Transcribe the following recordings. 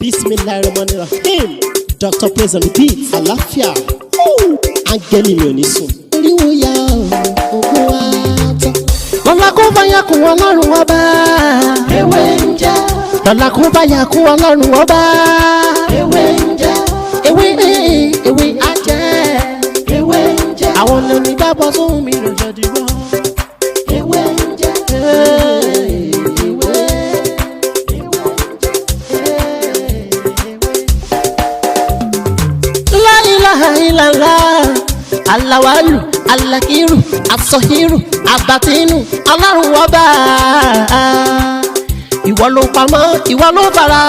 Bismillahirrahmanirrahim. Dr. Praise and Repeat. Àlàáfíà. Áńgẹ́lì mi ò ní sùn. Oríwo ya ògùn wa tán. Lọ́la kó bá yà kún Ọlọ́run ọba. Ewé ń jẹ́. Lọ́la kó bá yà kún Ọlọ́run ọba. Ewé ń jẹ́. Ewé á jẹ́. Ewé ń jẹ́. Àwọn lóní gbàgbọ́ sóhun mi lọ́jọ́ dìbò. Ewé ń jẹ́. Alawalu, alakiru, asọhiru, abatinu, Ọlọ́run ọba. Ìwọ ló pamọ́, ìwọ ló fara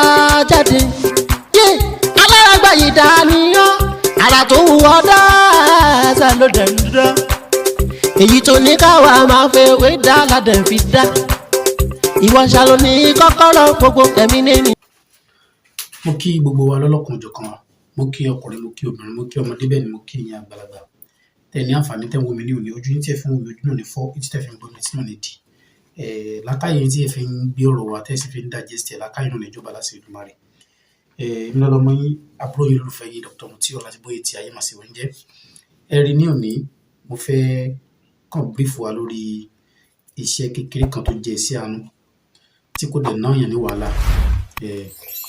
jáde. Aláràgbà yìí dàníyàn, ara tó wù ọ́ dáadáa ló dẹ̀ ń dá. Èyí tó ní káwa máa fẹ́ wé dá ládẹ̀ fi dá. Ìwọ ṣàlò ní kọ́kọ́rọ́ gbogbo ẹ̀mí nínú. Mo kí gbogbo wa lọ́lọ́kan òjọ̀kan wa. Mo kí ọkùnrin, mo kí obìnrin, mo kí ọmọdé, bẹ́ẹ̀ ni mo kí ìyẹn àgbàlagbà. Tẹ́ni àǹfààní tẹ́ ń wo mi ní òní, ojú yín tí ẹ fi ń wo mi ojú náà ní fọ́, etí tẹ́ fi ń gbọ́ mi tí náà ní di. Làákàyè tí ẹ fi ń gbé ọ̀rọ̀ wa tẹ́ sì fi ń digest ẹ̀, làákàyè náà ní ìjọba láti Èdùmàrè. Èmi lọ́mọ yín, àbúrò yín olólùfẹ́ yín Dr. Muti Ọlájíbóyè tí ayé màá sí wọ́n jẹ́. Ẹ rí ní òní, mo fẹ́ kàn brief wa lórí iṣẹ́ kékeré kan tó jẹ́ iṣẹ́ àánú tí kò dẹ̀ náà yàn ní wàhálà.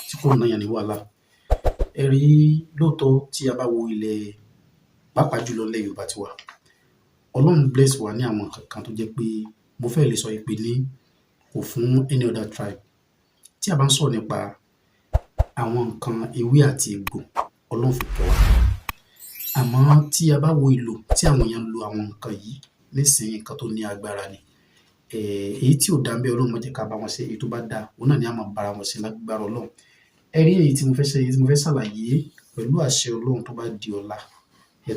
Tí kò náà yàn ní wàhálà. Ẹ rí lóòótọ́ tí a bá wo ilẹ̀ pàápàá jùlọ ilẹ̀ Yorùbá tiwa, Ọlọ́run bless wa ní àwọn kankan tó jẹ́ pé mo fẹ́ lè sọ ìpè ní kò fún any other tribe. Tí a bá ń sọ̀rọ̀ nípa àwọn nǹkan ewé àti egbò, Ọlọ́run fi kẹ́ wa. Àmọ́ tí a bá wo ìlò tí àwọn èèyàn ń lo àwọn nǹkan yìí nísìnyí, nǹkan tó ní agbára ni. Èyí tí ò dá ń bẹ́ Ọlọ́run má jẹ́ ká bá wọn ṣe, èyí tó bá dá òun náà ni a máa bára wọn ṣe lágbára Ọlọ́run. Ẹ rí èyí tí mo fẹ́ ṣe, èyí tí mo fẹ́ ṣàlàyé pẹ̀lú àṣẹ Ọlọ́run tó bá di ọ̀la.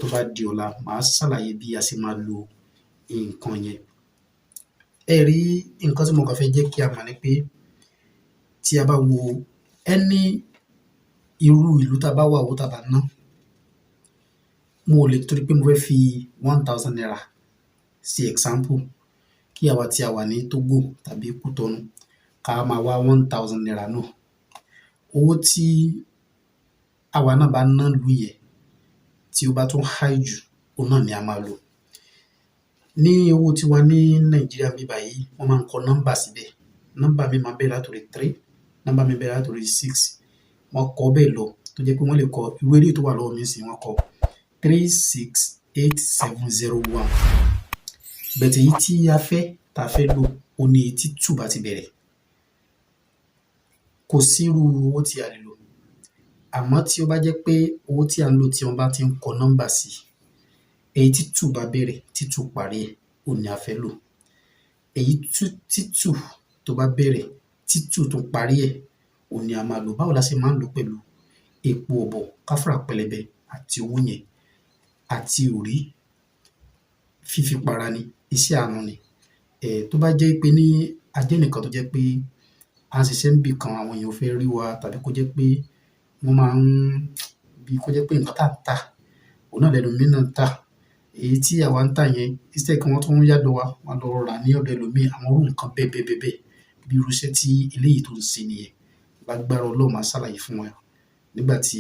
Tó bá di ọ̀la, màá ṣàlàyé bí a ṣe máa lo nǹkan yẹn. Ẹ rí nǹkan tí mo kàn fẹ́ jẹ́ kí a mọ̀ ni pé tí a bá wo ẹni irú ìlú tá a bá wà, owó tá a bá ná, mo lè torí pé mo fẹ́ fi 1000 naira sí example kí àwa tí a wà ní Togo tàbí Kútọ́nù ká máa wá 1000 naira náà. Owó tí àwa náà bá ná lù yẹn tí ó bá tún high jù, òun náà ni a máa lò. Ní owó tí wà ní Nàìjíríà bí báyìí, wọ́n máa ń kọ nọ́mbà síbẹ̀. Nọ́mbà mi máa bẹ̀rẹ̀ látòrí 3, nọ́mbà mi bẹ̀rẹ̀ látòrí 6. Wọ́n kọ bẹ́ẹ̀ lọ tó jẹ́ pé wọ́n lè kọ ìwé eré tó wà lọ́wọ́ mi sí, wọ́n kọ 36871. Bẹ̀tẹ̀ èyí tí a fẹ́ lò, ó ní èyí tí 2 bá ti bẹ̀rẹ̀. Kò sí irú owó tí a lè lò. Àmọ́ tí ó bá jẹ́ pé owó tí a ń lò tí wọ́n bá ti ń kọ nọ́mbà sí, èyí tí 2 bá bẹ̀rẹ̀, tí 2 parí ẹ̀, òun ni a fẹ́ lò. Èyí tí 2 tó bá bẹ̀rẹ̀, tí 2 tó parí ẹ̀, òun ni a máa lò. Báwo la ṣe máa ń lò pẹ̀lú epo ọ̀bọ̀, káfúrà pẹlẹbẹ àti owó yẹn àti òrí fífi para ni, iṣẹ́ àánú ni. Tó bá jẹ́ pé ní ajẹ́ nìkan tó jẹ́ pé a ń ṣiṣẹ́ níbì kan, àwọn èèyàn fẹ́ rí wa, tàbí kó jẹ́ pé wọ́n máa ń bí kó jẹ́ pé nǹkan tá ń tà, òun náà lẹ́lòmíì náà ń tà. Èyí tí àwa ń tà yẹn, instead kí wọ́n tún yàdọ̀ wa, wọ́n lọ rà ní ọ̀dọ̀ ẹlòmíì, àwọn irú nǹkan bẹ́ẹ̀ bí irú iṣẹ́ tí eléyìí tó ń ṣe nìyẹn. Lágbára Ọlọ́run máa ṣàlàyé fún wa nígbà tí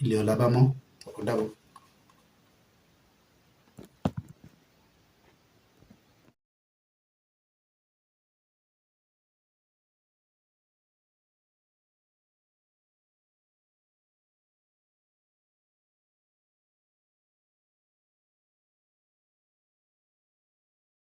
ilẹ̀ ọ̀la bá mọ́. Ó dàbọ̀.